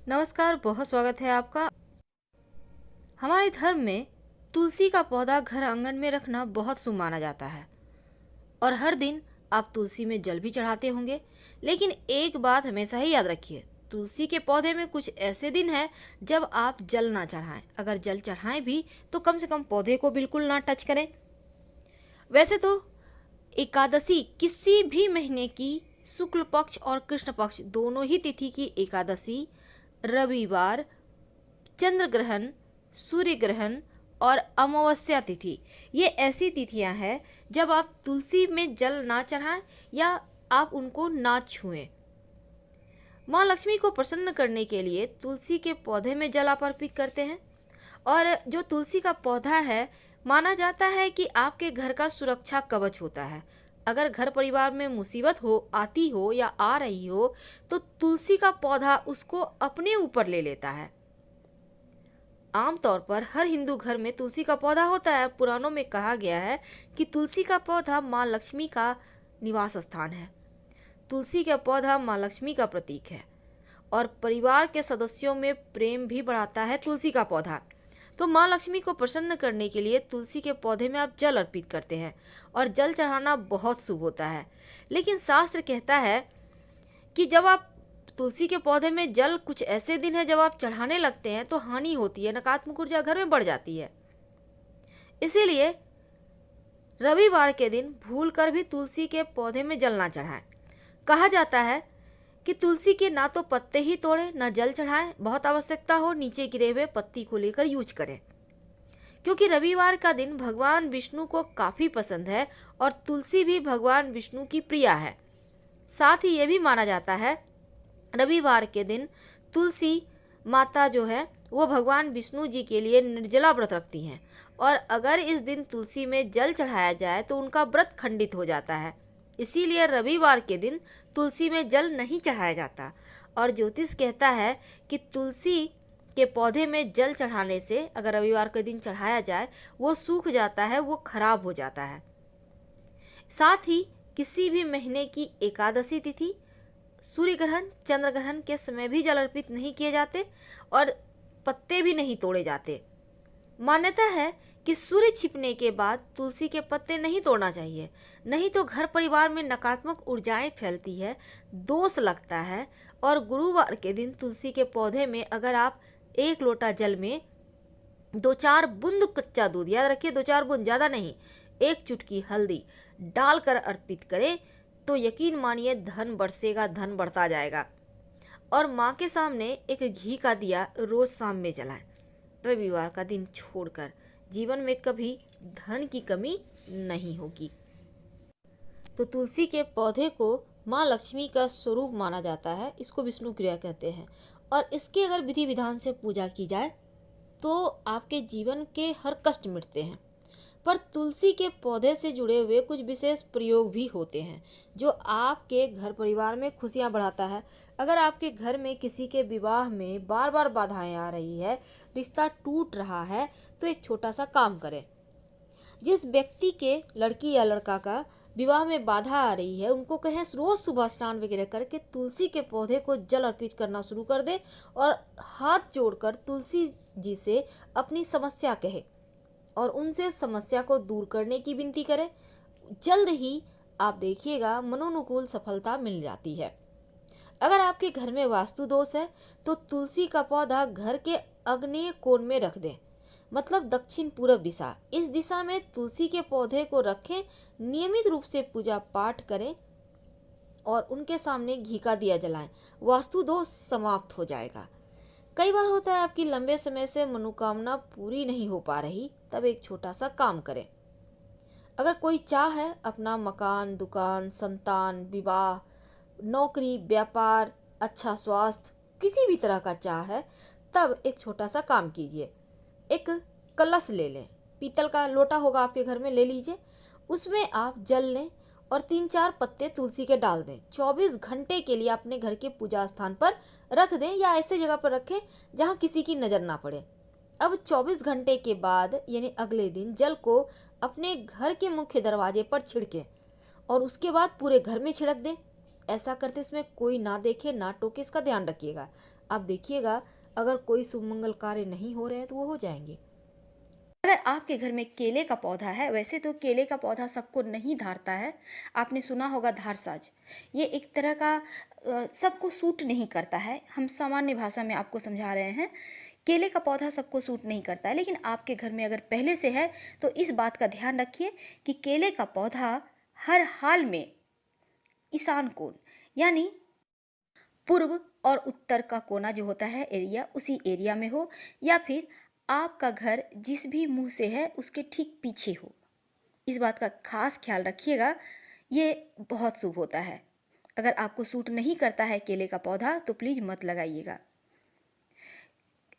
नमस्कार, बहुत स्वागत है आपका। हमारे धर्म में तुलसी का पौधा घर आंगन में रखना बहुत शुभ माना जाता है और हर दिन आप तुलसी में जल भी चढ़ाते होंगे। लेकिन एक बात हमेशा ही याद रखिए, तुलसी के पौधे में कुछ ऐसे दिन हैं जब आप जल ना चढ़ाएं। अगर जल चढ़ाएं भी तो कम से कम पौधे को बिल्कुल ना टच करें। वैसे तो एकादशी किसी भी महीने की शुक्ल पक्ष और कृष्ण पक्ष दोनों ही तिथि की एकादशी, रविवार, चंद्र ग्रहण, सूर्य ग्रहण और अमावस्या तिथि, ये ऐसी तिथियां हैं जब आप तुलसी में जल ना चढ़ाएं या आप उनको ना छुएं। माँ लक्ष्मी को प्रसन्न करने के लिए तुलसी के पौधे में जल आप अर्पित करते हैं। और जो तुलसी का पौधा है, माना जाता है कि आपके घर का सुरक्षा कवच होता है। अगर घर परिवार में मुसीबत आती हो या आ रही हो तो तुलसी का पौधा उसको अपने ऊपर ले लेता है। आमतौर पर हर हिंदू घर में तुलसी का पौधा होता है। पुराणों में कहा गया है कि तुलसी का पौधा माँ लक्ष्मी का निवास स्थान है। तुलसी का पौधा माँ लक्ष्मी का प्रतीक है और परिवार के सदस्यों में प्रेम भी बढ़ाता है तुलसी का पौधा। तो माँ लक्ष्मी को प्रसन्न करने के लिए तुलसी के पौधे में आप जल अर्पित करते हैं और जल चढ़ाना बहुत शुभ होता है। लेकिन शास्त्र कहता है कि जब आप तुलसी के पौधे में जल कुछ ऐसे दिन है जब आप चढ़ाने लगते हैं तो हानि होती है, नकारात्मक ऊर्जा घर में बढ़ जाती है। इसीलिए रविवार के दिन भूल कर भी तुलसी के पौधे में जल ना चढ़ाएं। कहा जाता है कि तुलसी के ना तो पत्ते ही तोड़े ना जल चढ़ाएं, बहुत आवश्यकता हो नीचे गिरे हुए पत्ती को लेकर यूज करें, क्योंकि रविवार का दिन भगवान विष्णु को काफी पसंद है और तुलसी भी भगवान विष्णु की प्रिया है। साथ ही ये भी माना जाता है रविवार के दिन तुलसी माता जो है वो भगवान विष्णु जी के लिए निर्जला व्रत रखती हैं और अगर इस दिन तुलसी में जल चढ़ाया जाए तो उनका व्रत खंडित हो जाता है। इसीलिए रविवार के दिन तुलसी में जल नहीं चढ़ाया जाता और ज्योतिष कहता है कि तुलसी के पौधे में जल चढ़ाने से अगर रविवार के दिन चढ़ाया जाए वो सूख जाता है, वो खराब हो जाता है। साथ ही किसी भी महीने की एकादशी तिथि, सूर्य ग्रहण, चंद्र ग्रहण के समय भी जल अर्पित नहीं किए जाते और पत्ते भी नहीं तोड़े जाते। मान्यता है कि सूर्य छिपने के बाद तुलसी के पत्ते नहीं तोड़ना चाहिए, नहीं तो घर परिवार में नकारात्मक ऊर्जाएं फैलती है, दोष लगता है। और गुरुवार के दिन तुलसी के पौधे में अगर आप 1 लोटा जल में 2-4 बूंद कच्चा दूध, याद रखिए 2-4 बूंद, ज़्यादा नहीं, 1 चुटकी हल्दी डालकर अर्पित करें तो यकीन मानिए धन बरसेगा, धन बढ़ता जाएगा। और माँ के सामने एक घी का दिया रोज शाम में जलाएं, रविवार का दिन छोड़कर। जीवन में कभी धन की कमी नहीं होगी। तो तुलसी के पौधे को माँ लक्ष्मी का स्वरूप माना जाता है, इसको विष्णु क्रिया कहते हैं और इसके अगर विधि विधान से पूजा की जाए तो आपके जीवन के हर कष्ट मिटते हैं। पर तुलसी के पौधे से जुड़े हुए कुछ विशेष प्रयोग भी होते हैं जो आपके घर परिवार में खुशियां बढ़ाता है। अगर आपके घर में किसी के विवाह में बार बार बाधाएं आ रही है, रिश्ता टूट रहा है, तो एक छोटा सा काम करें। जिस व्यक्ति के लड़की या लड़का का विवाह में बाधा आ रही है उनको कहें रोज सुबह स्नान वगैरह करके तुलसी के पौधे को जल अर्पित करना शुरू कर दे और हाथ जोड़कर तुलसी जी से अपनी समस्या कहे और उनसे समस्या को दूर करने की विनती करें। जल्द ही आप देखिएगा मनोनुकूल सफलता मिल जाती है। अगर आपके घर में वास्तु दोष है तो तुलसी का पौधा घर के आग्नेय कोण में रख दें, मतलब दक्षिण पूर्व दिशा। इस दिशा में तुलसी के पौधे को रखें, नियमित रूप से पूजा पाठ करें और उनके सामने घी का दिया जलाएं। वास्तु दोष समाप्त हो जाएगा। कई बार होता है आपकी लंबे समय से मनोकामना पूरी नहीं हो पा रही, तब एक छोटा सा काम करें। अगर कोई चाह है अपना मकान, दुकान, संतान, विवाह, नौकरी, व्यापार, अच्छा स्वास्थ्य, किसी भी तरह का चाह है, तब एक छोटा सा काम कीजिए। एक कलश ले लें, पीतल का लोटा होगा आपके घर में, ले लीजिए। उसमें आप जल लें और 3-4 पत्ते तुलसी के डाल दें। 24 घंटे के लिए अपने घर के पूजा स्थान पर रख दें या ऐसे जगह पर रखें जहां किसी की नज़र ना पड़े। अब 24 घंटे के बाद यानी अगले दिन जल को अपने घर के मुख्य दरवाजे पर छिड़कें और उसके बाद पूरे घर में छिड़क दें। ऐसा करते समय कोई ना देखे ना टोके, इसका ध्यान रखिएगा। आप देखिएगा अगर कोई शुभ मंगल कार्य नहीं हो रहे हैं तो वो हो जाएंगे। अगर आपके घर में केले का पौधा है, वैसे तो केले का पौधा सबको नहीं धारता है, आपने सुना होगा धारसाज। ये एक तरह का सबको सूट नहीं करता है। हम सामान्य भाषा में आपको समझा रहे हैं। केले का पौधा सबको सूट नहीं करता है, लेकिन आपके घर में अगर पहले से है तो इस बात का ध्यान रखिए कि केले का पौधा हर हाल में ईशान कोण, यानी पूर्व और उत्तर का कोना जो होता है एरिया, उसी एरिया में हो, या फिर आपका घर जिस भी मुंह से है उसके ठीक पीछे हो। इस बात का खास ख्याल रखिएगा, ये बहुत शुभ होता है। अगर आपको सूट नहीं करता है केले का पौधा तो प्लीज़ मत लगाइएगा।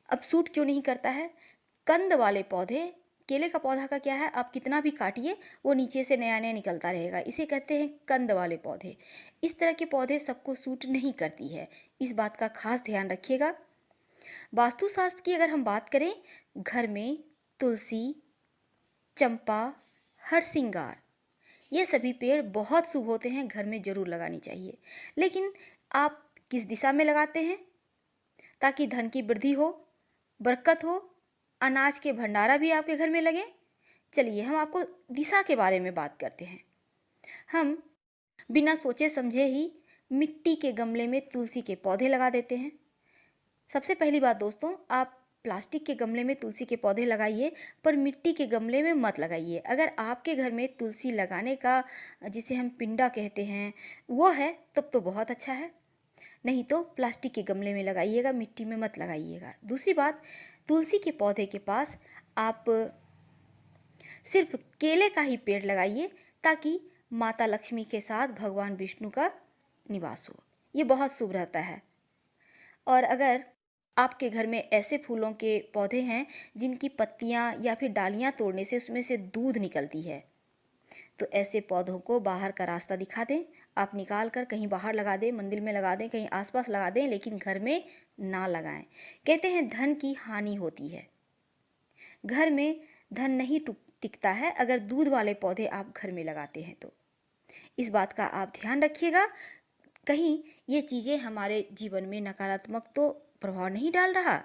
अब सूट क्यों नहीं करता है? कंद वाले पौधे, केले का पौधा का क्या है, आप कितना भी काटिए वो नीचे से नया नया निकलता रहेगा, इसे कहते हैं कंद वाले पौधे। इस तरह के पौधे सबको सूट नहीं करती है, इस बात का खास ध्यान रखिएगा। वास्तुशास्त्र की अगर हम बात करें, घर में तुलसी, चंपा, हरसिंगार, ये सभी पेड़ बहुत शुभ होते हैं, घर में ज़रूर लगानी चाहिए। लेकिन आप किस दिशा में लगाते हैं ताकि धन की वृद्धि हो, बरकत हो, अनाज के भंडारा भी आपके घर में लगे? चलिए हम आपको दिशा के बारे में बात करते हैं। हम बिना सोचे समझे ही मिट्टी के गमले में तुलसी के पौधे लगा देते हैं। सबसे पहली बात दोस्तों, आप प्लास्टिक के गमले में तुलसी के पौधे लगाइए, पर मिट्टी के गमले में मत लगाइए। अगर आपके घर में तुलसी लगाने का, जिसे हम पिंडा कहते हैं, वो है तब तो बहुत अच्छा है, नहीं तो प्लास्टिक के गमले में लगाइएगा, मिट्टी में मत लगाइएगा। दूसरी बात, तुलसी के पौधे के पास आप सिर्फ केले का ही पेड़ लगाइए ताकि माता लक्ष्मी के साथ भगवान विष्णु का निवास हो, ये बहुत शुभ रहता है। और अगर आपके घर में ऐसे फूलों के पौधे हैं जिनकी पत्तियां या फिर डालियां तोड़ने से उसमें से दूध निकलती है, तो ऐसे पौधों को बाहर का रास्ता दिखा दें, आप निकाल कर कहीं बाहर लगा दें, मंदिर में लगा दें, कहीं आसपास लगा दें, लेकिन घर में ना लगाएं। कहते हैं धन की हानि होती है, घर में धन नहीं टिकता है अगर दूध वाले पौधे आप घर में लगाते हैं तो। इस बात का आप ध्यान रखिएगा, कहीं ये चीज़ें हमारे जीवन में नकारात्मक तो प्रभाव नहीं डाल रहा।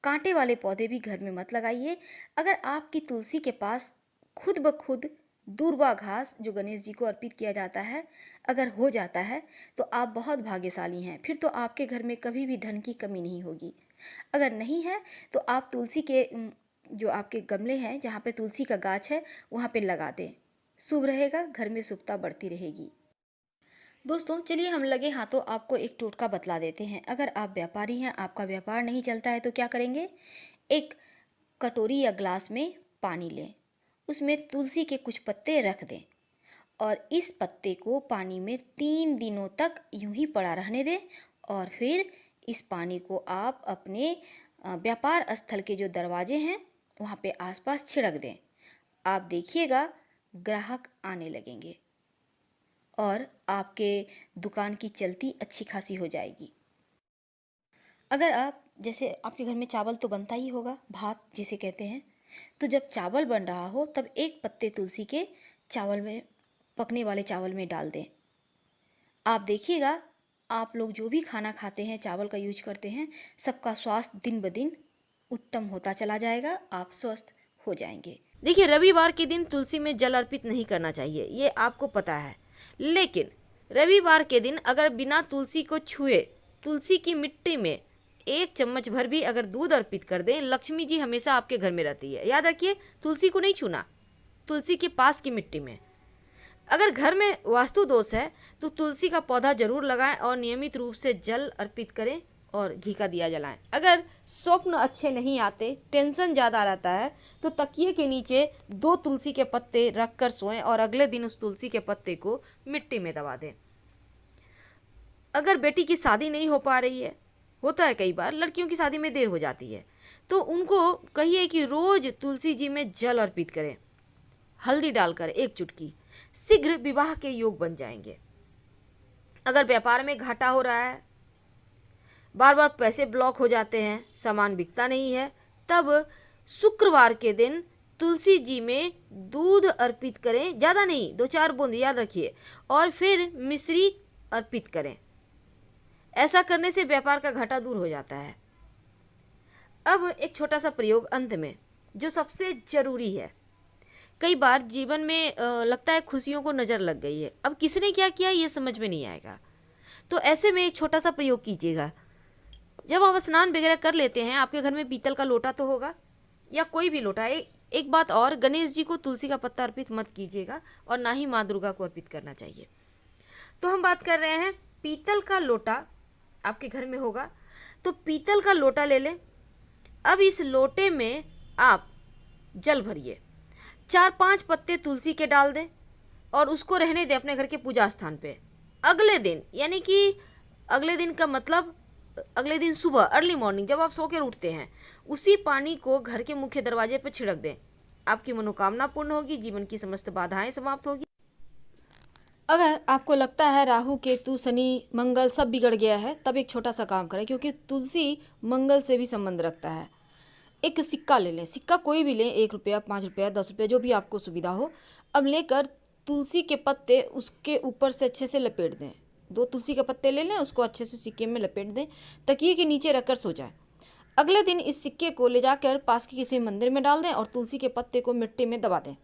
कांटे वाले पौधे भी घर में मत लगाइए। अगर आपकी तुलसी के पास खुद ब खुद दूर्वा घास, जो गणेश जी को अर्पित किया जाता है, अगर हो जाता है तो आप बहुत भाग्यशाली हैं, फिर तो आपके घर में कभी भी धन की कमी नहीं होगी। अगर नहीं है तो आप तुलसी के जो आपके गमले हैं जहाँ पे तुलसी का गाछ है वहाँ पे लगा दें, शुभ रहेगा, घर में शुभता बढ़ती रहेगी। दोस्तों चलिए हम लगे हाथों आपको एक टोटका बतला देते हैं। अगर आप व्यापारी हैं, आपका व्यापार नहीं चलता है तो क्या करेंगे, एक कटोरी या ग्लास में पानी लें, उसमें तुलसी के कुछ पत्ते रख दें और इस पत्ते को पानी में 3 दिनों तक यूं ही पड़ा रहने दें और फिर इस पानी को आप अपने व्यापार स्थल के जो दरवाजे हैं वहाँ पे आसपास छिड़क दें। आप देखिएगा ग्राहक आने लगेंगे और आपके दुकान की चलती अच्छी खासी हो जाएगी। अगर आप, जैसे आपके घर में चावल तो बनता ही होगा, भात जिसे कहते हैं, तो जब चावल बन रहा हो तब एक पत्ते तुलसी के चावल में, पकने वाले चावल में डाल दें। आप देखिएगा आप लोग जो भी खाना खाते हैं, चावल का यूज करते हैं, सबका स्वास्थ्य दिन ब दिन उत्तम होता चला जाएगा, आप स्वस्थ हो जाएंगे। देखिए रविवार के दिन तुलसी में जल अर्पित नहीं करना चाहिए, ये आपको पता है, लेकिन रविवार के दिन अगर बिना तुलसी को छुए तुलसी की मिट्टी में 1 चम्मच भर भी अगर दूध अर्पित कर दें, लक्ष्मी जी हमेशा आपके घर में रहती है। याद रखिए, तुलसी को नहीं छूना, तुलसी के पास की मिट्टी में। अगर घर में वास्तु दोष है तो तुलसी का पौधा जरूर लगाएं और नियमित रूप से जल अर्पित करें और घी का दिया जलाएं। अगर स्वप्न अच्छे नहीं आते, टेंशन ज़्यादा रहता है, तो तकिए के नीचे 2 तुलसी के पत्ते रख कर सोएं और अगले दिन उस तुलसी के पत्ते को मिट्टी में दबा दें। अगर बेटी की शादी नहीं हो पा रही है, होता है कई बार लड़कियों की शादी में देर हो जाती है, तो उनको कहिए कि रोज तुलसी जी में जल अर्पित करें, हल्दी डालकर 1 चुटकी, शीघ्र विवाह के योग बन जाएंगे। अगर व्यापार में घाटा हो रहा है, बार बार पैसे ब्लॉक हो जाते हैं, सामान बिकता नहीं है, तब शुक्रवार के दिन तुलसी जी में दूध अर्पित करें, ज़्यादा नहीं, 2-4 बूंद, याद रखिए, और फिर मिश्री अर्पित करें। ऐसा करने से व्यापार का घाटा दूर हो जाता है। अब एक छोटा सा प्रयोग अंत में, जो सबसे जरूरी है। कई बार जीवन में लगता है खुशियों को नज़र लग गई है, अब किसने क्या किया ये समझ में नहीं आएगा। तो ऐसे में एक छोटा सा प्रयोग कीजिएगा। जब आप स्नान वगैरह कर लेते हैं, आपके घर में पीतल का लोटा तो होगा या कोई भी लोटा। एक बात और, गणेश जी को तुलसी का पत्ता अर्पित मत कीजिएगा और ना ही माँ दुर्गा को अर्पित करना चाहिए। तो हम बात कर रहे हैं पीतल का लोटा आपके घर में होगा, तो पीतल का लोटा ले लें। अब इस लोटे में आप जल भरिए, 4-5 पत्ते तुलसी के डाल दें और उसको रहने दें अपने घर के पूजा स्थान पे। अगले दिन, यानी कि अगले दिन का मतलब अगले दिन सुबह अर्ली मॉर्निंग जब आप सो कर उठते हैं, उसी पानी को घर के मुख्य दरवाजे पर छिड़क दें। आपकी मनोकामना पूर्ण होगी, जीवन की समस्त बाधाएं समाप्त होगी। अगर आपको लगता है राहु केतु शनि मंगल सब बिगड़ गया है, तब एक छोटा सा काम करें, क्योंकि तुलसी मंगल से भी संबंध रखता है। एक सिक्का ले लें, सिक्का कोई भी लें, 1 रुपया, 5 रुपया, 10 रुपया, जो भी आपको सुविधा हो। अब लेकर तुलसी के पत्ते उसके ऊपर से अच्छे से लपेट दें। 2 तुलसी के पत्ते ले लें, उसको अच्छे से सिक्के में लपेट दें, तकिए के नीचे रखकर सो जाए। अगले दिन इस सिक्के को ले जाकर पास के किसी मंदिर में डाल दें और तुलसी के पत्ते को मिट्टी में दबा दें।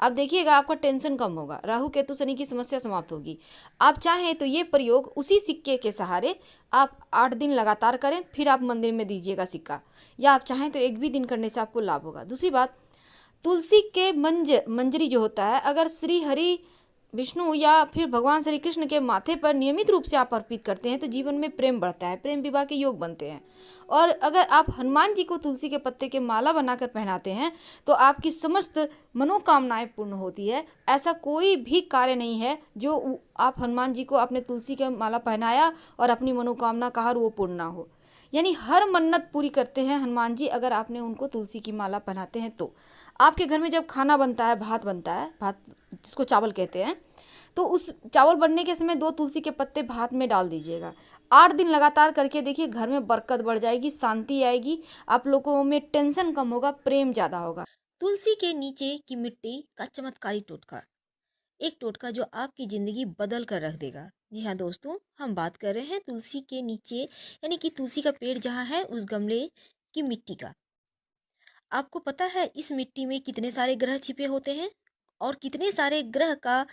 आप देखिएगा आपका टेंशन कम होगा, राहु केतु शनि की समस्या समाप्त होगी। आप चाहें तो ये प्रयोग उसी सिक्के के सहारे आप 8 दिन लगातार करें, फिर आप मंदिर में दीजिएगा सिक्का, या आप चाहें तो एक भी दिन करने से आपको लाभ होगा। दूसरी बात, तुलसी के मंजरी जो होता है, अगर श्री हरि विष्णु या फिर भगवान श्री कृष्ण के माथे पर नियमित रूप से आप अर्पित करते हैं तो जीवन में प्रेम बढ़ता है, प्रेम विवाह के योग बनते हैं। और अगर आप हनुमान जी को तुलसी के पत्ते के माला बनाकर पहनाते हैं तो आपकी समस्त मनोकामनाएं पूर्ण होती है। ऐसा कोई भी कार्य नहीं है जो आप हनुमान जी को आपने तुलसी के माला पहनाया और अपनी मनोकामना कहा और वो पूर्ण ना हो। यानी हर मन्नत पूरी करते हैं हनुमान जी, अगर आपने उनको तुलसी की माला पहनाते हैं तो। आपके घर में जब खाना बनता है, भात बनता है, भात जिसको चावल कहते हैं, तो उस चावल बनने के समय 2 तुलसी के पत्ते भात में डाल दीजिएगा। 8 दिन लगातार करके देखिए, घर में बरकत बढ़ जाएगी, शांति आएगी, आप लोगों में टेंशन कम होगा, प्रेम ज़्यादा होगा। तुलसी के नीचे की मिट्टी का चमत्कारी टोटका, एक टोटका जो आपकी ज़िंदगी बदल कर रख देगा। जी हाँ दोस्तों, हम बात कर रहे हैं तुलसी के नीचे, यानी कि तुलसी का पेड़ जहाँ है उस गमले की मिट्टी का। आपको पता है इस मिट्टी में कितने सारे ग्रह छिपे होते हैं और कितने सारे ग्रह का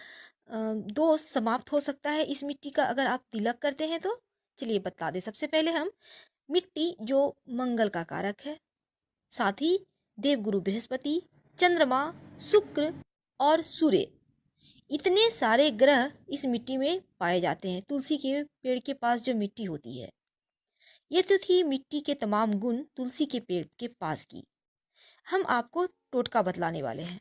दोष समाप्त हो सकता है इस मिट्टी का अगर आप तिलक करते हैं तो। चलिए बता दें, सबसे पहले हम मिट्टी जो मंगल का कारक है, साथ ही देवगुरु बृहस्पति, चंद्रमा, शुक्र और सूर्य, इतने सारे ग्रह इस मिट्टी में पाए जाते हैं तुलसी के पेड़ के पास जो मिट्टी होती है। ये तो थी मिट्टी के तमाम गुण तुलसी के पेड़ के पास की। हम आपको टोटका बतलाने वाले हैं।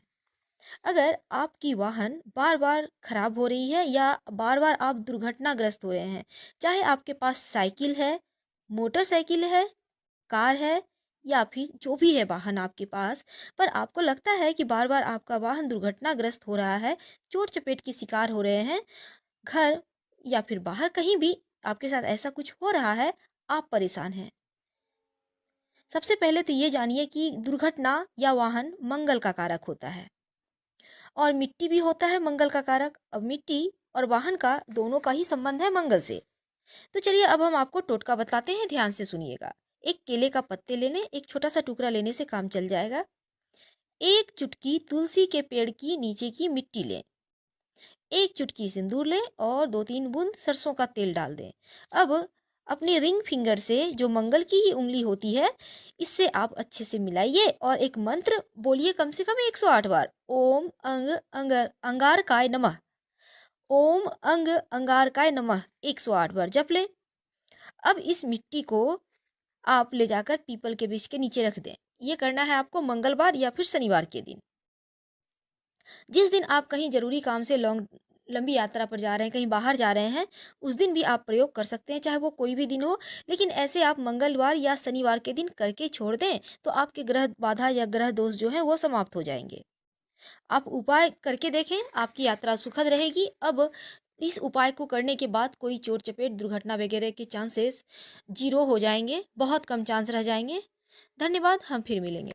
अगर आपकी वाहन बार बार खराब हो रही है या बार बार आप दुर्घटनाग्रस्त हो रहे हैं, चाहे आपके पास साइकिल है, मोटरसाइकिल है, कार है या फिर जो भी है वाहन आपके पास, पर आपको लगता है कि बार बार आपका वाहन दुर्घटनाग्रस्त हो रहा है, चोट चपेट के शिकार हो रहे हैं, घर या फिर बाहर कहीं भी आपके साथ ऐसा कुछ हो रहा है, आप परेशान हैं। सबसे पहले तो ये जानिए कि दुर्घटना या वाहन मंगल का कारक होता है और मिट्टी भी होता है मंगल का कारक। अब मिट्टी और वाहन का दोनों का ही संबंध है मंगल से। तो चलिए अब हम आपको टोटका बतलाते हैं, ध्यान से सुनिएगा। एक केले का पत्ते ले लें, एक छोटा सा टुकड़ा लेने से काम चल जाएगा। 1 चुटकी तुलसी के पेड़ की नीचे की मिट्टी लें, 1 चुटकी सिंदूर लें और 2-3 बूंद सरसों का तेल डाल दें। अब अपने रिंग फिंगर से, जो मंगल की ही उंगली होती है, इससे आप अच्छे से मिलाइए और एक मंत्र बोलिए कम से कम 108 बार। ओम अंग अंगारकाय नमः, ओम अंग अंगारकाय नमः 108 बार जप लें। अब इस मिट्टी को आप ले जाकर पीपल के वृक्ष के नीचे रख दें। ये करना है आपको मंगलवार या फिर शनिवार के दिन। जिस दिन आप कहीं जरूरी काम से लंबी यात्रा पर जा रहे हैं, कहीं बाहर जा रहे हैं, उस दिन भी आप प्रयोग कर सकते हैं, चाहे वो कोई भी दिन हो। लेकिन ऐसे आप मंगलवार या शनिवार के दिन करके छोड़ दें तो आपके ग्रह बाधा या ग्रह दोष जो है वो समाप्त हो जाएंगे। आप उपाय करके देखें, आपकी यात्रा सुखद रहेगी। अब इस उपाय को करने के बाद कोई चोट चपेट दुर्घटना वगैरह के चांसेस 0 हो जाएंगे, बहुत कम चांस रह जाएंगे। धन्यवाद, हम फिर मिलेंगे।